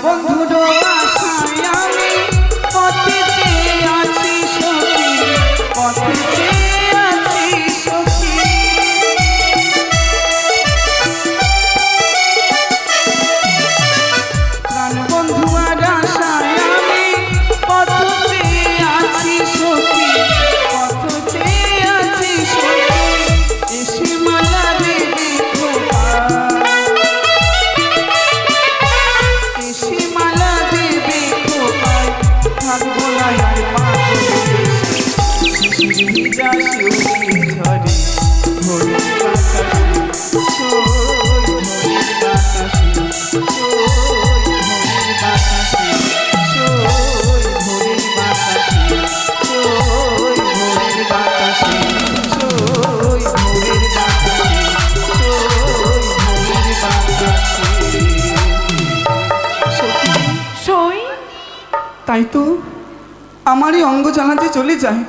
বন্ধুর আশায় আমি পথে চেয়ে আছি সখী, পথে চেয়ে আছি সখী। প্রাণ বন্ধুর আশায় আমি পথ চেয়ে আছি সখী, পথ চেয়ে আছি সখী। এসে মালা দেবে খোপা, এসে মালা দেবে খোপায়, থাকবো না আর পাগল দেশে। শিশির ভিজা শিউলি ঝরে ভোরের বাতাসে, ছই ভোরের বাতাসে, ছই ভোরের বাতাসে, ছই ভোরের বাতাসে, ছই ভোরের বাতাসে, ছই ভোরের বাতাসে, ছই ভোরের বাতাসে। সই তাই তো আমারই অঙ্গ জ্বালা যে চলে যায়,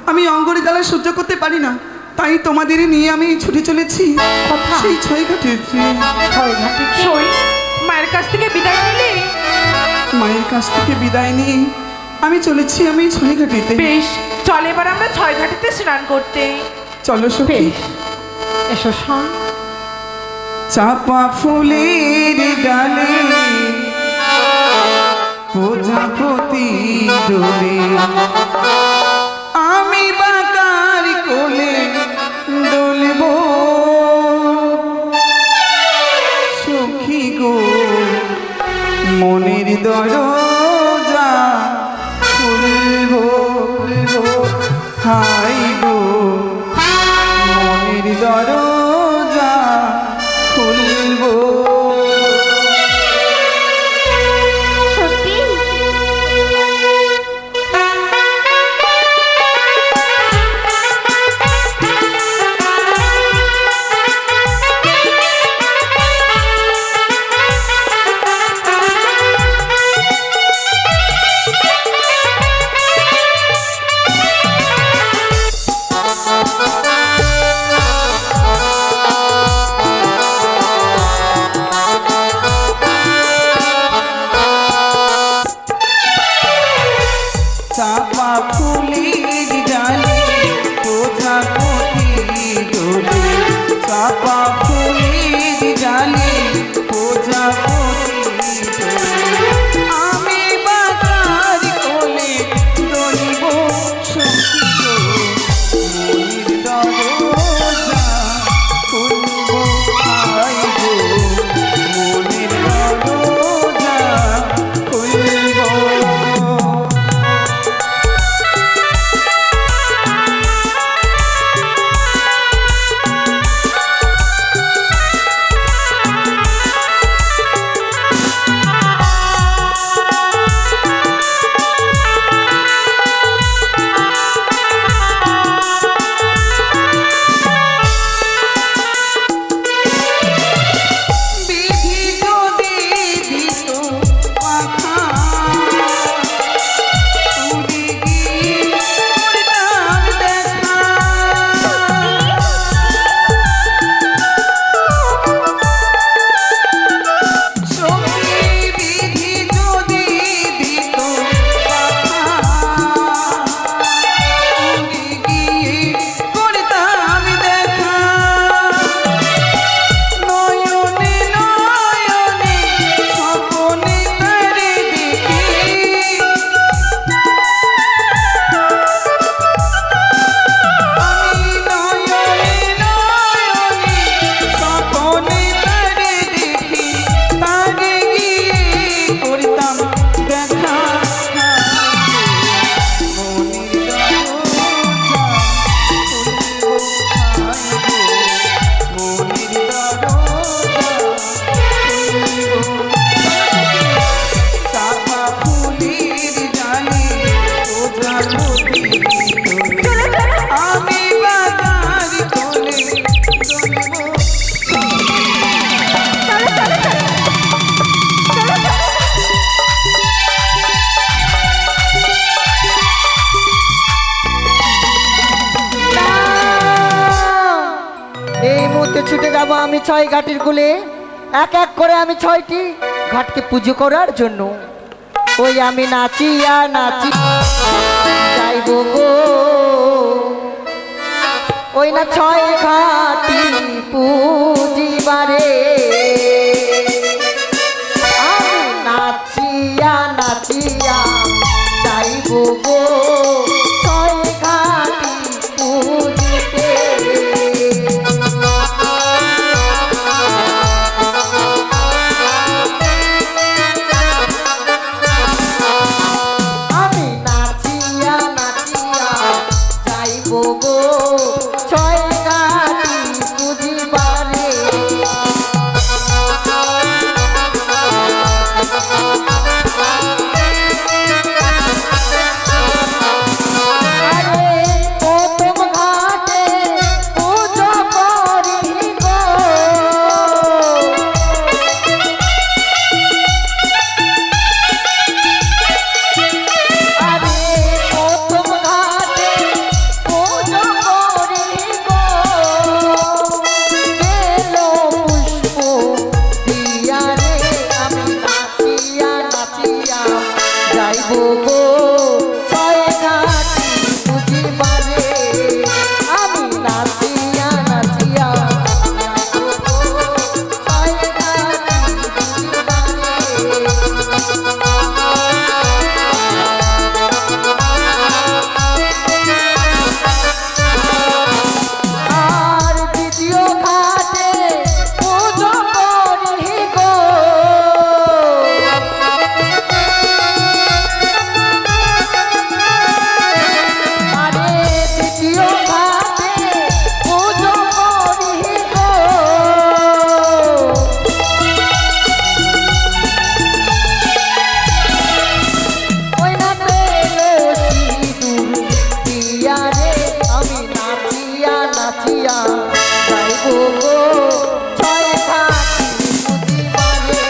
আমি অঙ্গের জ্বালা সহ্য করতে পারি না, তাই তোমাদের নিয়ে আমি ছুটে চলেছি কোথায়? সেই ছয়ঘাটে। সই মায়ের কাছ থেকে বিদায় নিলে? মায়ের কাছ থেকে বিদায় নিয়ে আমি চলেছি আমি ছয়ঘাটিতে। বেশ, চল এবার আমরা ছয়ঘাটিতে স্নান করতে। চলো সখী। বেশ, এসো শোন। চাপা ফুলের ডালে প্রজাপতি দোলে, আমি বাঁকার কোলে দোলব সখী গো, মনের দরজা খুলব হাই গো, মনের দরজা খুলব। সত্যি? চাপা ফুলের ডালে প্রজাপতি দোলে, চাপা ফুলের ডালে প্রজাপতি দোলে, আমি বাঁকার কোলে দোলব সখী গো, মনের দরজা খুলব হাই গো, মনের দরজা খুলব। বিধি যদি দিত পাখা, উড়ে গিয়ে করতাম দেখা। সখী বিধি যদি দিত পাখা, উড়ে গিয়ে করতাম দেখা। নয়নে নয়নে স্বপনে তারে দেখি, আমি নয়নে নয়নে স্বপনে তারে দেখি, তারে গিয়ে করতাম দেখা। মনের দরজা খুলব হাই গো, মনের দরজা খুলব। চাপা ফুলের ডালে প্রজাপতি দোলে, আমি বাঁকার কোলে দোলব। এই মুহূর্তে ছুটে যাব আমি ছয় ঘাটির কুলে, এক এক করে আমি ছয়টি ঘাটকে পুজো করার জন্য। ওই আমি নাচিয়া নাচি যাইব গো, ওই না ছয় ঘাটি পুজিবারে। আমি নাচিয়া নাচিয়া যাইব গো, ছয় ঘাটি পুজিতে। আমি নাচিয়া নাচিয়া যাইব গো, ছয় ঘাটি পুজিবারে। আরে প্রথম ঘাটে পুজো করি গো, আরে প্রথম ঘাটে পুজো করি গো, বেলো পুষ্প দিয়া রে। আমি নাচিয়া নাচিয়া যাইব গো, ছয় ঘাটি পুজিবারে। আমি নাচিয়া নাচিয়া যাইব গো, ছয় ঘাটি পুজিবারে। আর দ্বিতীয় ঘাটে পুজো করি গো, আরে দ্বিতীয় ঘাটে পুজো করি গো, ওই না পেলো সিঁদুর দিয়া রে। আমি নাচিয়া নাচিয়া যাইব গো, ছয় ঘাটি পুজিবারে।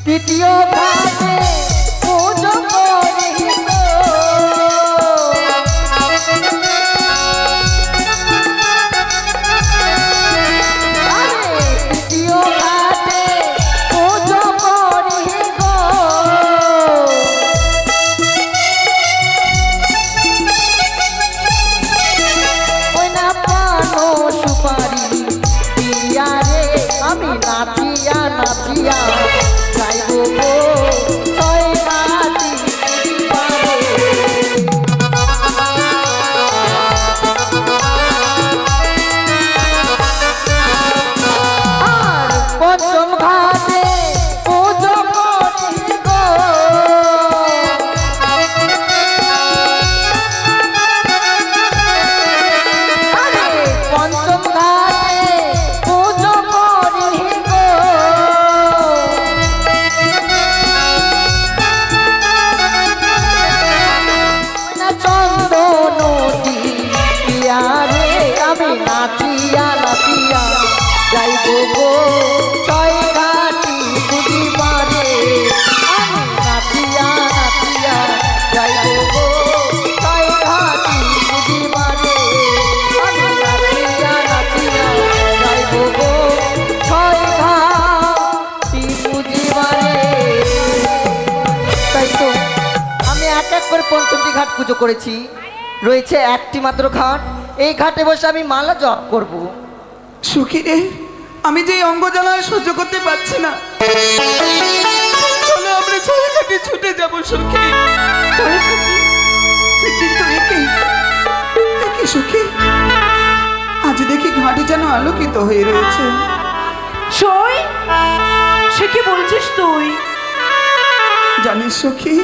তৃতীয় ঘাটে পুজো করি গো, আরে তৃতীয় ঘাটে পুজো করি গো, ওই না পান সুপারি দিয়া রে। আমি নাচিয়া নাচিয়া যাইব গো, ছয় ঘাটি পুজিবারে। আর পঞ্চম ঘাটে পুজো করি গো, আরে পঞ্চম ঘাটে পুজো করি গো, না চন্দন দিয়া রে। আমি নাচিয়া নাচিয়া যাইব গো, ছয় ঘাটি পুজিবারে। আমি নাচিয়া নাচিয়া যাইব গো, ছয় ঘাটি পুজিবারে। আমি নাচিয়া নাচিয়া যাইব গো, ছয় ঘাটি পুজিবারে। তাই তো আমি এক এক করে পঞ্চমটি ঘাট পুজো করেছি, রয়েছে একটি মাত্র ঘাট। এই ঘাটে বসে আমি মালা জপ করব। সুখী রে, আমি যে এই অঙ্গ জ্বালায় সহ্য করতে পারছি না, চলো আমরা ছয় ঘাটে ছুটে যাব সুখী। চলো সুখী। কিন্তু একে সুখী, আজ দেখি ঘাটে যেন আলোকিত হয়ে রয়েছে। সই, সে কি বলছিস তুই? জানিস সখী,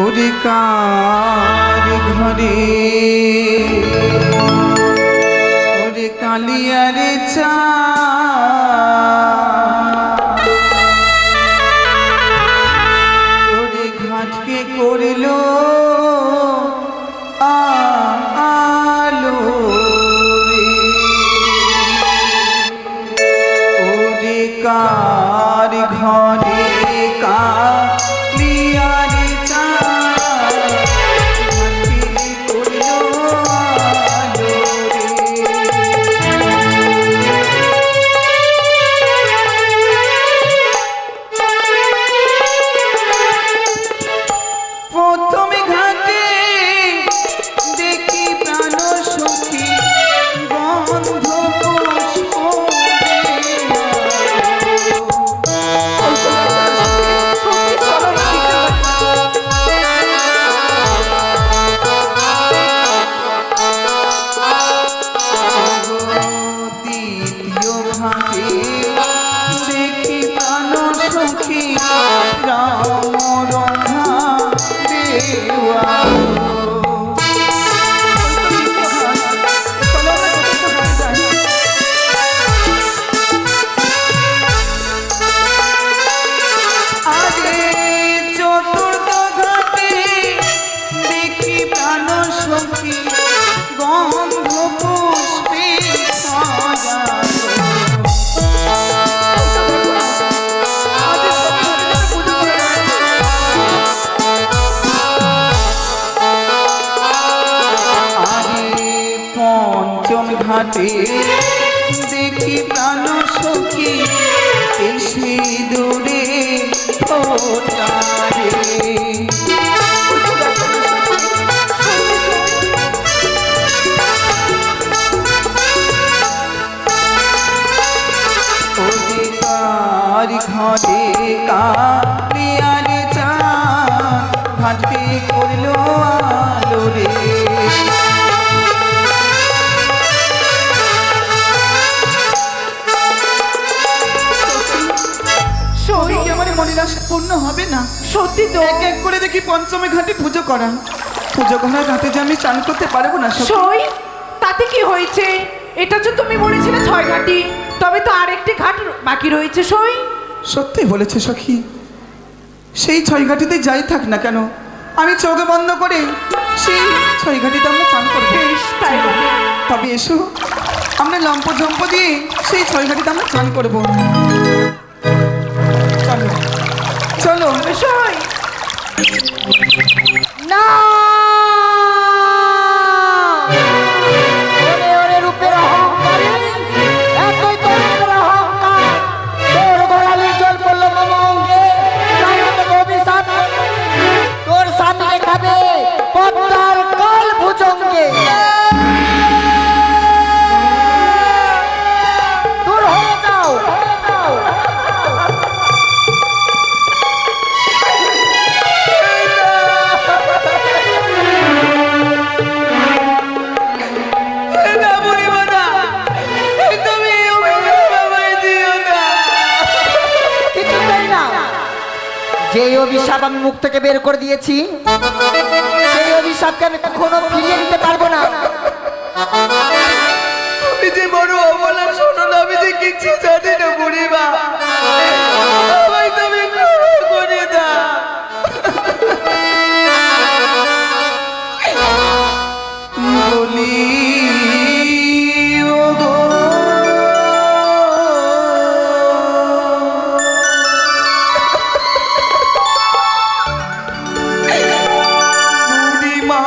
ওরে কার ঘরে ওরে কালিয়ারে চা, ওরে ঘাটকে করিল আলো রে। ওরে কার ঘরে কালিয়ারে চা, ঘাটকে পঞ্চম ঘাটে দেখি প্রাণ সখী এসে দূরে ফোটারে। অধিকার ঘটে কালিয়ার চাঁদ ঘাটে করলো আলো রে। সই কি আমার মনের আশা পূর্ণ হবে না? সত্যি তো এক এক করে দেখি পঞ্চমী ঘাটে পুজো করা, পুজো করার ঘাটে যে আমি চান করতে পারবো না সখী। সই তাতে কি হয়েছে? এটা যে তুমি বলেছিলে 6 ঘাটি, তবে তো আরেকটি ঘাট বাকি রয়েছে সই। সত্যি বলেছে সখী, সেই 6 ঘাটিতে যাই থাক না কেন, আমি চোখ বন্ধ করে সেই 6 ঘাটিতে আমরা চান করবো। বেশ তাই হবে। তবে এসো আমরা লম্প জম্প দিয়ে সেই 6 ঘাটিতে আমরা চান করবো। চলো চলো। সই না ওরে ওরে রূপের অহংকারী, এতই তোর রূপের অহংকার, তোর গোড়ালি জল পড়লো মামা অঙ্গে, তাই তোকে অভিশাপ করবে, তোর সামনে খাবে পদ্মার কাল ভুজঙ্গে। দূর হয়ে যাও। কিছুতেই না। যেই অভিশাপ আমি মুখ থেকে বের করে দিয়েছি, সেই অভিশাপকে আমি কখনো ফিরিয়ে নিতে পারবো না। আমি যে বড় অবলা, শোনো না, আমি যে কিছু জানি না বুড়িমা, আমায় তুমি ক্ষমা করে দাও। বলি ও গো বুড়িমা,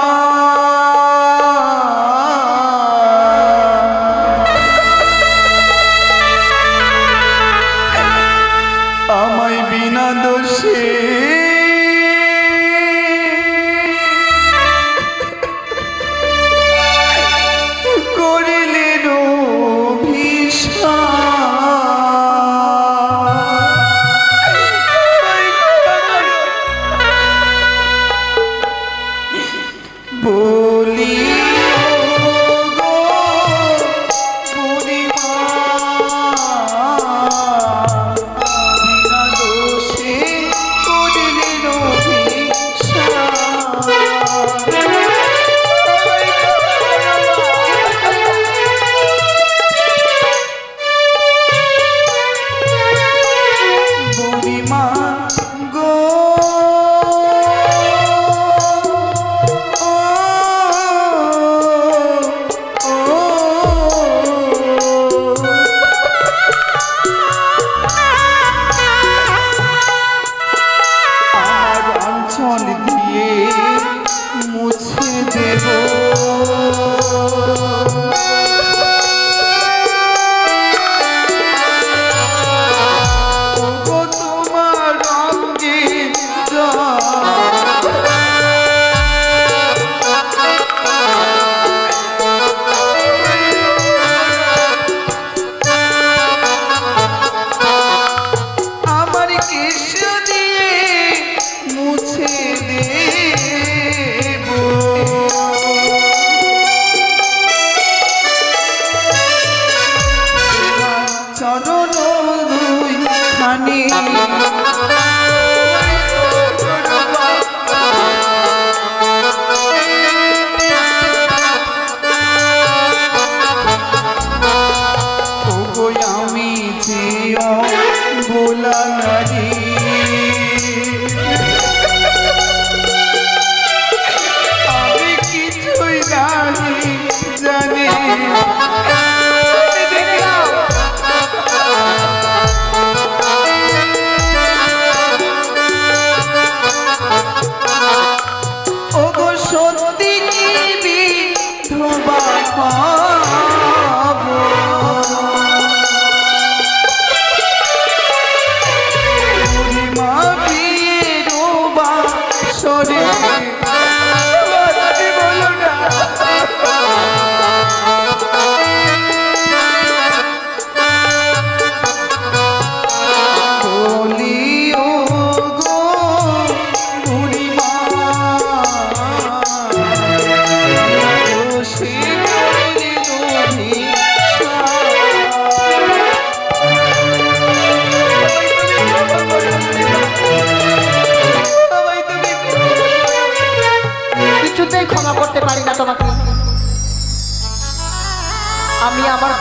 আমি আমার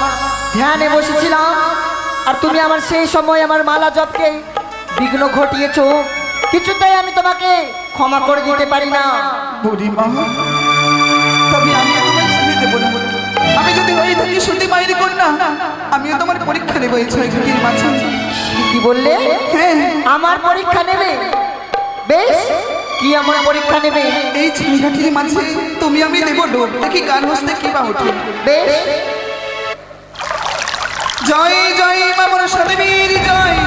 ধ্যানে বসেছিলাম আর তুমি আমার সেই সময় আমার মালা জপকে বিঘ্ন ঘটিয়েছো। কিছুতেই আমি তোমাকে ক্ষমা করে দিতে পারি না। বুড়িমা, তবে আমিও তোমায় ছেড়ে দেবো না। আমি যদি হয়ে থাকি সতী মায়ের কন্যা, আমিও তোমার পরীক্ষা নেবো এই 6 ঘাটির মাঝে। কি বললে? হ্যাঁ, আমার পরীক্ষা নেবে? বেশ, কি আমার পরীক্ষা নেবে? এই 6 ঘাটির মাঝে তুমি আমি দেবো ডোব, দেখি গান হস্তে কি বা ওঠে। বেশ। জয় জয় মা মনসা দেবীর জয়,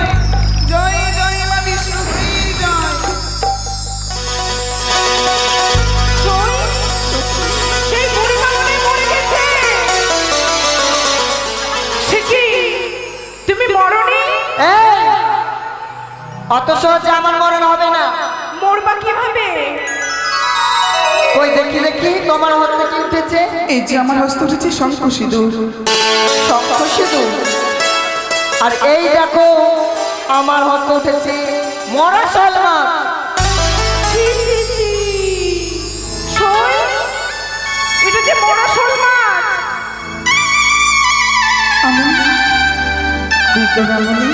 জয় জয় মা বিষ্ণুর জয়। সেই বুড়িমা মনে মরে গেছে। সে কি তুমি মরনি? এই, অত সহজে আমার মরণ হবে না। মরবা কিভাবে? কই দেখি দেখি তোমার হাত থেকে উঠেছে। এই যে আমার হস্তে উঠেছে শঙ্খ সিঁদুর। শঙ্খ সিঁদুর। আর এই দেখো আমার হাতে উঠেছে মরা সালমান। ছি, ছি, ছি। শোন, এটা যে মরা শোল মাছ। আমি বিদ্যা ব্রাহ্মণী,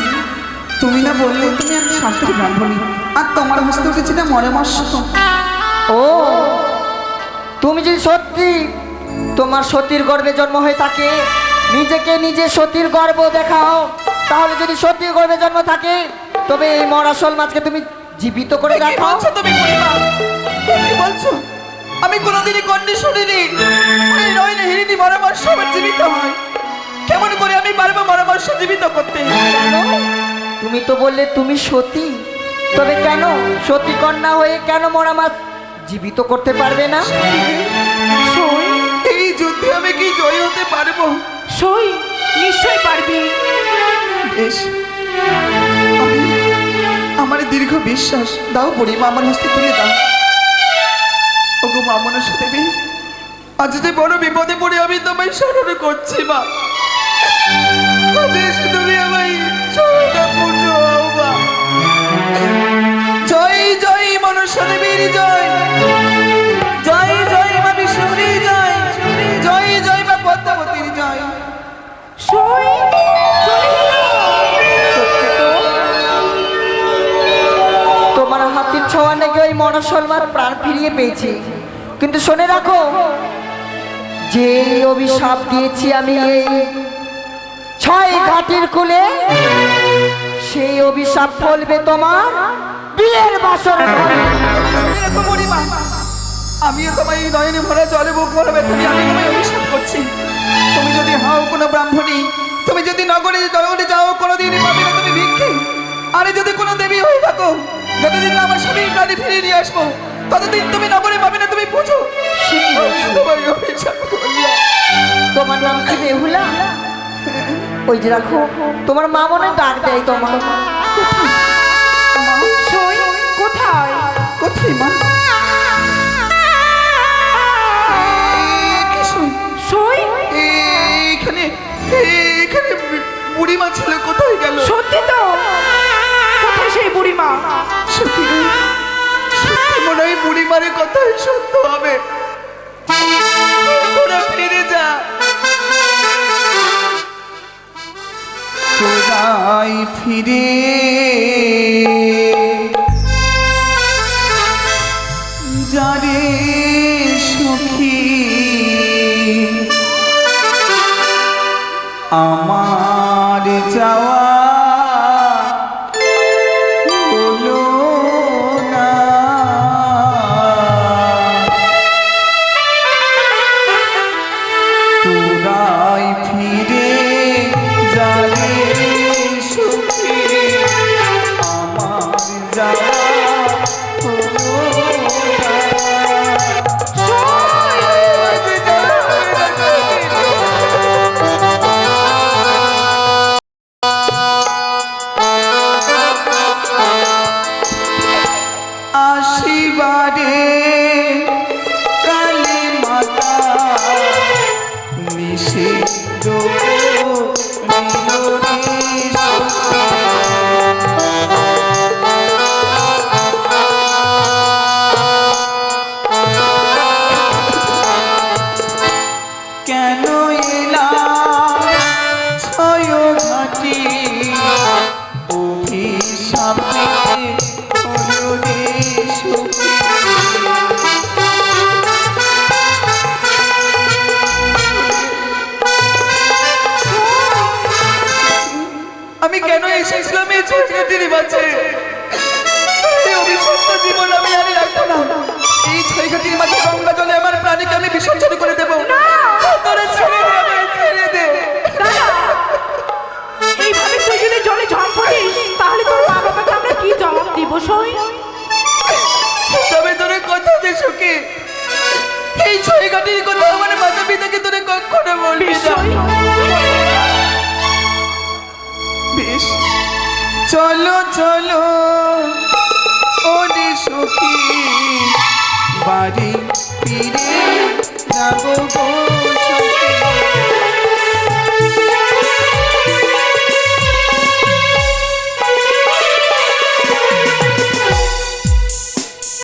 তুমি না বললে তুমি আমি শান্তির ব্রাহ্মণী, আর তোমার হস্তে উঠেছে না মরে মৎস্য। ও, তুমি যদি সত্যি তোমার সতীর গর্ভে জন্ম হয়ে থাকে, নিজেকে নিজে সতীর গর্ভ দেখাও। তাহলে যদি সতীর গর্ভে জন্ম থাকে, তবে এই মরা শোল মাছকে তুমি জীবিত করে কি দেখাও। বলছো তুমি বুড়িমা? কি বলছো? আমি কোনোদিনই কন্যা শুনিনি এই নয়নে হিরিনি মরা মৎস্য আমার জীবিত হয়। কেমন করে আমি পারবো মরা মৎস্য জীবিত করতে? কেন? তুমি তো বললে তুমি সতী, তবে কেন সতী কন্যা হয়ে কেন মরা মাছ জীবিত করতে পারবে না? সই, এই যুদ্ধে আমি কি জয় হতে পারবো? সই, নিশ্চয় পারবি। বেশ, আমার দীর্ঘ বিশ্বাস। দাও বুড়িমা, আমার হস্তে তুলে দাও। ওগো মা মনসা দেবী, আজ যে বড় বিপদে পড়ে আমি তোমায় স্মরণ করছি মা। আজ এসে তুমি আমায় স্মরণটা পূর্ণ হও মা। জয় জয় মনসা দেবীর জয়, জয় জয় মা বিষ্ণুর জয়, জয় জয় মা পদ্মাবতীর জয়। সই, চলে গেল। সত্যি তো? তোমার হাতের ছোঁয়া লেগে ওই মরা শোল মাছ প্রাণ ফিরিয়ে পেয়েছি। কিন্তু শুনে রাখো, যে অভিশাপ দিয়েছি আমি এই 6 ঘাটির কুলে, সেই অভিশাপ ফলবে তোমার বিয়ের বাসরে। এরকম বুড়িমা, আমিও তোমায় এই নয়নে ভরা জলে বুক ভরাবে তুমি, আমি তোমায় অভিশাপ করছি। তুমি যদি হও কোনো ব্রাহ্মণী, তুমি যদি নগরে জগতে যাও, কোনোদিনই পাবে না তুমি ভিক্ষে। আরে যদি কোনো দেবী হয়ে থাকো, যতদিন না আমার স্বামীর প্রাণে ফিরিয়ে নিয়ে আসবো, ততদিন তুমি নগরে পাবে না তুমি বুঝো। সে কি বলছো? তোমায় অভিশাপ করলাম। তোমার নাম কি বেহুলা? ওই যে রাখো, তোমার মা মনে ডাক দেয় তোমার। সই, কোথায়? কোথায় মা? কি শুন? সই, এইখানে এইখানে বুড়িমা ছিল, কোথায় গেল? সত্যি তো? কোথায় সেই বুড়িমা? সত্যি রে, সত্যি মনে হয় বুড়িমারের কথাই সত্য হবে। তোরা ফিরে যা, তোরাই ফিরে যারে সখী, আমার যাওয়া হলো না। তোরাই ফিরে যারে সুখী, আমার যাওয়া হলো না। আশিবারে কালী মাতা নিষিদ্ধ কেন এলাম ছয় ঘাটি অভিশাপে হলো রে সখী। আমি কেন এসেছিলাম এই ছয়ঘাটির মাঝে? এই অভিশপ্ত জীবন আমি আর রাখবো না। এই ছয়ঘাটির মাঝে গঙ্গা জলে আমার প্রাণীকে আমি বিসর্জন করে দেবো। তোরা ছেড়ে দে, আমায় ছেড়ে দে। এইভাবে তুই যদি জলে ঝড় করিস তাহলে তোর মা বাবাকে আমরা কি জবাব দিব সই? তবে তোরা কথা দে সখী, এই ছয়ঘাটির কথা আমার মাতা পিতাকে তোরা কখনো বলবি না। সই? বেশ, চলো চলো ওরে সখী, বাড়ি ফিরে যাবো গো।